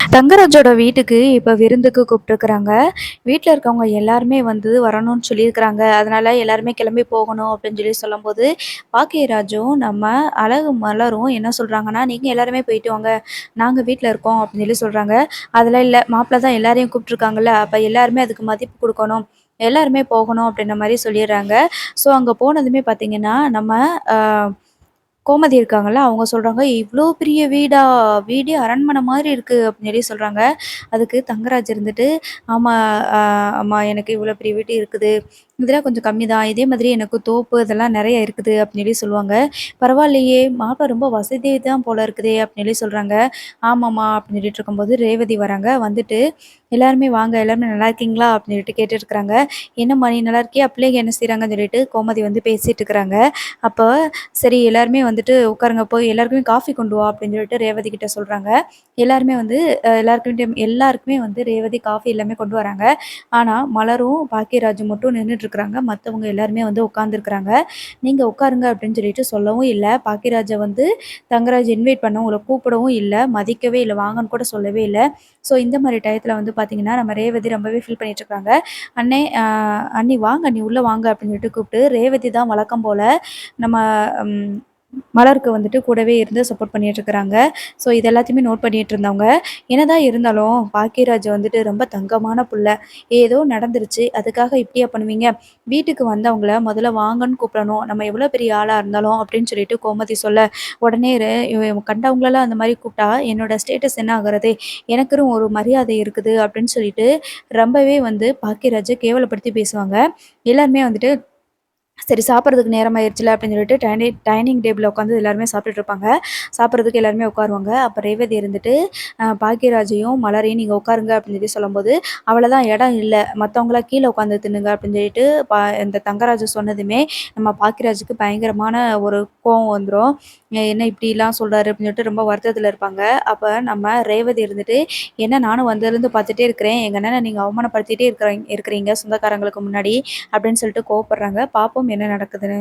தங்கராஜோட வீட்டுக்கு இப்ப விருந்துக்கு கூப்பிட்டுருக்குறாங்க. வீட்ல இருக்கவங்க எல்லாருமே வந்து வரணும்னு சொல்லியிருக்கிறாங்க. அதனால எல்லாருமே கிளம்பி போகணும் அப்படின்னு சொல்லும்போது, பாக்கியராஜும், நம்ம அழகு மலரும் என்ன சொல்றாங்கன்னா, "நீங்க எல்லாருமே போயிட்டு வாங்க. நாங்க வீட்ல இருக்கோம்" அப்படின்னு சொல்றாங்க. அதெல்லாம் இல்ல. மாப்பிள தான் எல்லாரையும் கூப்பிட்டுருக்காங்கல்ல. அப்ப எல்லாருமே அதுக்கு மதிப்பு குடுக்கணும். எல்லாருமே போகணும் அப்படின்ற மாரி சொல்லிர்றாங்க. ஸோ அங்க போனதுமே பார்த்தீங்கன்னா, நம்ம அ கோமதி இருக்காங்கல்ல, அவங்க சொல்றாங்க, "இவ்ளோ பெரிய வீடா? வீடே அரண்மனை மாரி இருக்கு" அப்படின்னு சொல்றாங்க. அதுக்கு தங்கராஜ் இருந்துட்டு, "ஆமா, அ ஆமா எனக்கு இவ்ளோ பெரிய வீடு இருக்குது. இதெல்லாம் கொஞ்சம் கம்மி தான். இதே மாதிரி எனக்கு தோப்பு இதெல்லாம் நெறைய இருக்குது" அப்படின்னு சொல்லுவாங்க. "பரவாயில்லையே! மாப்பிள ரொம்ப வசதி தான் போல இருக்குதே" அப்படின்னு சொல்றாங்க. "ஆமாம்மா" அப்படின்னு இருக்கும்போது ரேவதி வராங்க. வந்துட்டு, "எல்லாருமே வாங்க, எல்லாருமே நல்லா இருக்கீங்களா?" அப்படின்னு கேட்டுருக்காங்க. "என்னம்மா நீ நல்லா இருக்கியா? பிள்ளைங்க என்ன செய்றாங்கன்னு?" சொல்லிட்டு கோமதி வந்து பேசிட்டு இருக்கிறாங்க. அப்ப சரி எல்லாருமே வந்துட்டு உட்காருங்க போய் எல்லாருக்குமே காஃபி கொண்டு வா அப்படின்னு சொல்லிட்டு ரேவதி கிட்ட சொல்றாங்க. எல்லாருமே வந்து எல்லாருக்குமே வந்து ரேவதி காஃபி எல்லாமே கொண்டு வராங்க. ஆனா மலரும், பாக்கியராஜும் மட்டும் நின்னுட்டு இருக்கிறாங்க. மத்தவங்க எல்லாருமே வந்து உட்கார்ந்துருக்காங்க. நீங்க உட்காருங்க அப்படின்னு சொல்லிட்டு சொல்லவும் இல்ல. பாக்கியராஜ வந்து தங்கராஜ் இன்வைட் பண்ண உங்கள கூப்பிடவும் இல்ல. மதிக்கவே இல்ல. வாங்கன்னு கூட சொல்லவே இல்ல. ஸோ இந்த மாரி டயத்துல வந்து பார்த்தீங்கன்னா, நம்ம ரேவதி ரொம்பவே ஃபீல் பண்ணிட்டு இருக்காங்க. "அண்ணே அண்ணி வாங்க அண்ணி உள்ள வாங்க" அப்படின்னு சொல்லிட்டு கூப்பிட்டு ரேவதி தான் வழக்கம் போல நம்ம ம் மலருக்கு வந்துட்டு கூடவே இருந்து சப்போர்ட் பண்ணிட்டு இருக்கிறாங்க. ஸோ இது எல்லாத்தையுமே நோட் பண்ணிட்டு இருந்தவங்க, என்னதான் இருந்தாலும் பாக்கியராஜ் வந்துட்டு ரொம்ப தங்கமான புள்ள. ஏதோ நடந்துருச்சு. அதுக்காக இப்படியா பண்ணுவீங்க? வீட்டுக்கு வந்தவங்கள முதல்ல வாங்கன்னு கூப்பிடணும். நம்ம எவ்வளோ பெரிய ஆளா இருந்தாலும் அப்படின்னு சொல்லிட்டு கோமதி சொல்ல, உடனே கண்டவங்களலாம் அந்த மாரி கூப்பிட்டா என்னோட ஸ்டேட்டஸ் என்ன ஆகுறது? எனக்குன்னு ஒரு மரியாதை இருக்குது அப்படின்னு சொல்லிட்டு ரொம்பவே வந்து பாக்கியராஜ கேவலப்படுத்தி பேசுவாங்க. எல்லாருமே வந்துட்டு சரி சாப்பிட்றதுக்கு நேரம் ஆயிருச்சுல அப்படின்னு சொல்லிட்டு டைனிங் டேபிள்ல உட்காந்து எல்லாருமே சாப்பிட்டுட்டு இருப்பாங்க. சாப்பிட்றதுக்கு எல்லாருமே உட்காருவாங்க. அப்ப ரேவதி இருந்துட்டு, பாக்கியராஜையும், மலரையும் நீங்க உட்காருங்க அப்படின்னு சொல்லும்போது, அவ்வளோதான் இடம் இல்ல. மத்தவங்கலாம் கீழ உட்காந்து தின்னுங்க அப்படின்னு சொல்லிட்டு இந்த தங்கராஜு சொன்னதுமே, நம்ம பாக்கியராஜுக்கு பயங்கரமான ஒரு கோவம் வந்துரும். என்ன இப்படிலாம் சொல்றாரு அப்படின்னு சொல்லிட்டு ரொம்ப வருத்தத்துல இருப்பாங்க. அப்ப நம்ம ரேவதி இருந்துட்டு, என்ன நானும் வந்ததுலேருந்து பார்த்துட்டே இருக்கிறேன். எங்க அண்ணன நீங்க அவமானப்படுத்திட்டே இருக்கிறீங்க சொந்தக்காரங்களுக்கு முன்னாடி அப்படின்னு சொல்லிட்டு கோவப்படுறாங்க. பார்ப்போம் என்ன நடக்குதுன்னு.